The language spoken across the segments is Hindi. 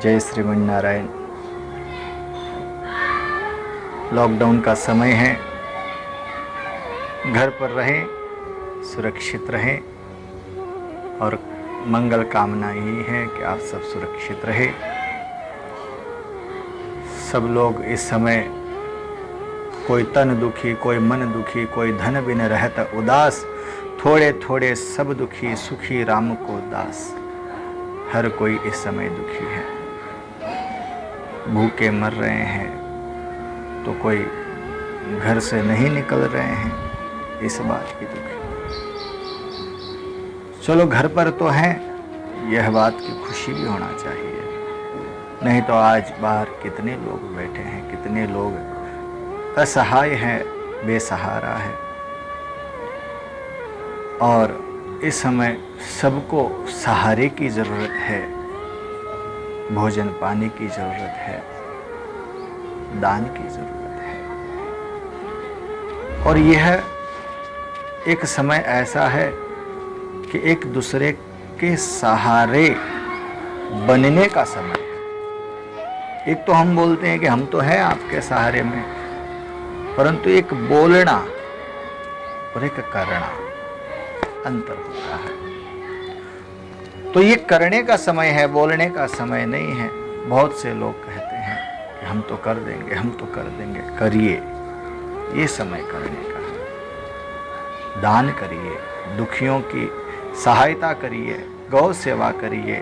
जय श्रीमन नारायण। लॉकडाउन का समय है, घर पर रहें, सुरक्षित रहें और मंगल कामना यही है कि आप सब सुरक्षित रहें। सब लोग इस समय कोई तन दुखी, कोई मन दुखी, कोई धन बिन रहत उदास, थोड़े थोड़े सब दुखी, सुखी राम को दास। हर कोई इस समय दुखी है, भूखे मर रहे हैं तो कोई घर से नहीं निकल रहे हैं, इस बात की दुखी। चलो घर पर तो हैं, यह बात की खुशी भी होना चाहिए। नहीं तो आज बाहर कितने लोग बैठे हैं, कितने लोग असहाय हैं, बेसहारा है। और इस समय सबको सहारे की ज़रूरत है, भोजन पानी की ज़रूरत है, दान की ज़रूरत है। और यह एक समय ऐसा है कि एक दूसरे के सहारे बनने का समय है। एक तो हम बोलते हैं कि हम तो हैं आपके सहारे में, परंतु एक बोलना और एक करना अंतर होता है। तो ये करने का समय है, बोलने का समय नहीं है। बहुत से लोग कहते हैं कि हम तो कर देंगे, हम तो कर देंगे। करिए, ये समय करने का है। दान करिए, दुखियों की सहायता करिए, गौ सेवा करिए,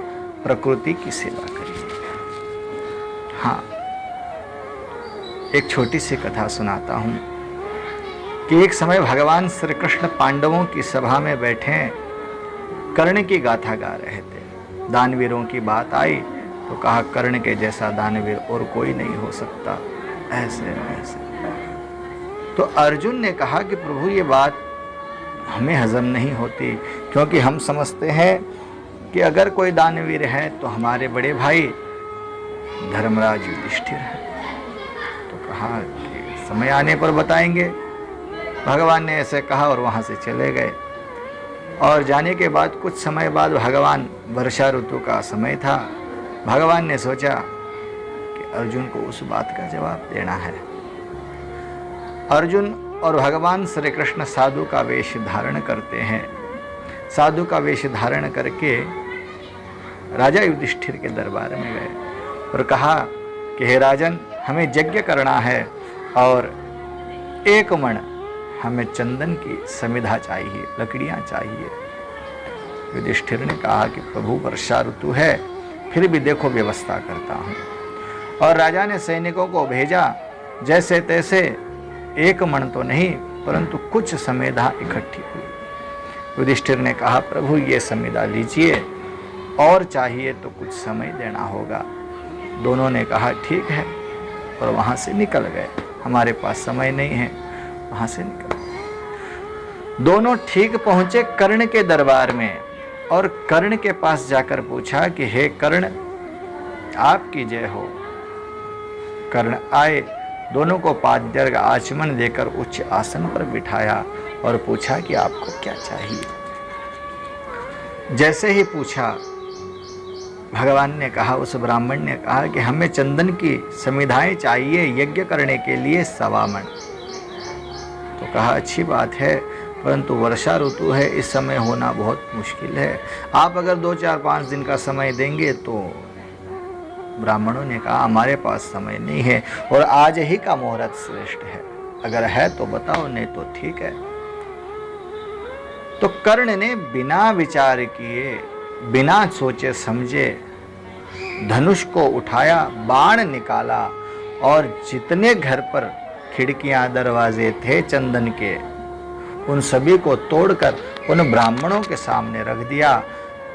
प्रकृति की सेवा करिए। हाँ, एक छोटी सी कथा सुनाता हूँ कि एक समय भगवान श्री कृष्ण पांडवों की सभा में बैठे कर्ण की गाथा गा रहे थे। दानवीरों की बात आई तो कहा कर्ण के जैसा दानवीर और कोई नहीं हो सकता, ऐसे ऐसे। तो अर्जुन ने कहा कि प्रभु ये बात हमें हजम नहीं होती, क्योंकि हम समझते हैं कि अगर कोई दानवीर है तो हमारे बड़े भाई धर्मराज युधिष्ठिर है। तो कहा कि समय आने पर बताएंगे। भगवान ने ऐसे कहा और वहाँ से चले गए। और जाने के बाद कुछ समय बाद भगवान, वर्षा ऋतु का समय था, भगवान ने सोचा कि अर्जुन को उस बात का जवाब देना है। अर्जुन और भगवान श्री कृष्ण साधु का वेश धारण करते हैं। साधु का वेश धारण करके राजा युधिष्ठिर के दरबार में गए और कहा कि हे राजन, हमें यज्ञ करना है और 1 मण हमें चंदन की समिधा चाहिए, लकड़ियां चाहिए। युधिष्ठिर ने कहा कि प्रभु वर्षा ऋतु है, फिर भी देखो व्यवस्था करता हूँ। और राजा ने सैनिकों को भेजा, जैसे तैसे 1 मण तो नहीं परंतु कुछ समिधा इकट्ठी हुई। युधिष्ठिर ने कहा प्रभु ये समिधा लीजिए, और चाहिए तो कुछ समय देना होगा। दोनों ने कहा ठीक है, और वहाँ से निकल गए। हमारे पास समय नहीं है, वहाँ से निकल। दोनों ठीक पहुंचे कर्ण के दरबार में और कर्ण के पास जाकर पूछा कि हे कर्ण, आपकी जय हो। कर्ण आए, दोनों को पाद्यर्घ आचमन देकर उच्च आसन पर बिठाया और पूछा कि आपको क्या चाहिए। जैसे ही पूछा, भगवान ने कहा, उस ब्राह्मण ने कहा कि हमें चंदन की समिधाएं चाहिए यज्ञ करने के लिए 1.25 मण। तो कहा अच्छी बात है, परंतु वर्षा ऋतु है, इस समय होना बहुत मुश्किल है। आप अगर 2, 4, 5 दिन का समय देंगे तो। ब्राह्मणों ने कहा हमारे पास समय नहीं है और आज ही का मुहूर्त श्रेष्ठ है, अगर है तो बताओ, नहीं तो ठीक है। तो कर्ण ने बिना विचार किए, बिना सोचे समझे धनुष को उठाया, बाण निकाला और जितने घर पर खिड़कियां दरवाजे थे चंदन के, उन सभी को तोड़कर उन ब्राह्मणों के सामने रख दिया।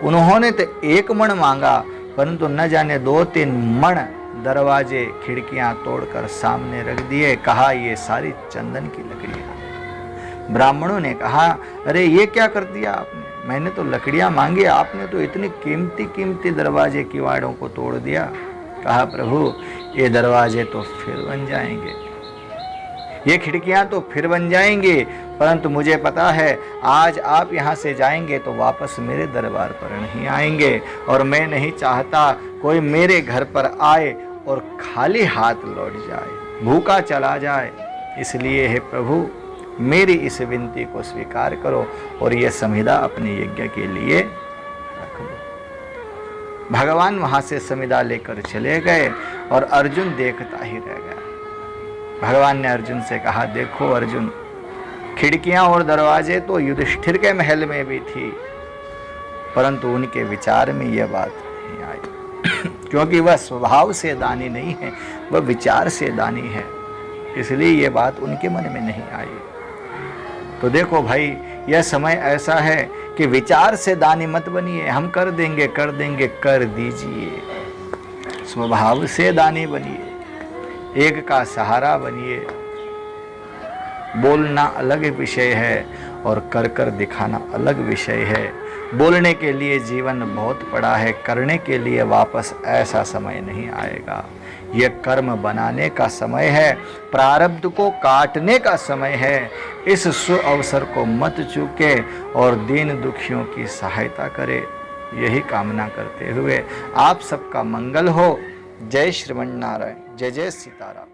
उन्होंने तो 1 मण मांगा, परंतु न जाने 2-3 मण दरवाजे खिड़कियां तोड़कर सामने रख दिए। कहा ये सारी चंदन की लकड़ियां। ब्राह्मणों ने कहा अरे ये क्या कर दिया आपने, मैंने तो लकड़ियां मांगी, आपने तो इतनी कीमती कीमती दरवाजे किवाड़ों को तोड़ दिया। कहा प्रभु ये दरवाजे तो फिर बन जाएंगे, ये खिड़कियां तो फिर बन जाएंगी, परंतु मुझे पता है आज आप यहाँ से जाएंगे तो वापस मेरे दरबार पर नहीं आएंगे, और मैं नहीं चाहता कोई मेरे घर पर आए और खाली हाथ लौट जाए, भूखा चला जाए। इसलिए हे प्रभु, मेरी इस विनती को स्वीकार करो और यह संविदा अपने यज्ञ के लिए रख दो। भगवान वहां से संविदा लेकर चले गए और अर्जुन देखता ही रह गया। भगवान ने अर्जुन से कहा, देखो अर्जुन, खिड़कियां और दरवाजे तो युधिष्ठिर के महल में भी थी, परंतु उनके विचार में यह बात नहीं आई क्योंकि वह स्वभाव से दानी नहीं है, वह विचार से दानी है, इसलिए यह बात उनके मन में नहीं आई। तो देखो भाई, यह समय ऐसा है कि विचार से दानी मत बनिए, हम कर देंगे कर देंगे, कर दीजिए। स्वभाव से दानी बनिए, एक का सहारा बनिए। बोलना अलग विषय है और कर कर दिखाना अलग विषय है। बोलने के लिए जीवन बहुत पड़ा है, करने के लिए वापस ऐसा समय नहीं आएगा। यह कर्म बनाने का समय है, प्रारब्ध को काटने का समय है। इस सुअवसर को मत चूके और दीन दुखियों की सहायता करे, यही कामना करते हुए आप सबका मंगल हो। जय श्रीमन नारायण, जय जय सीताराम।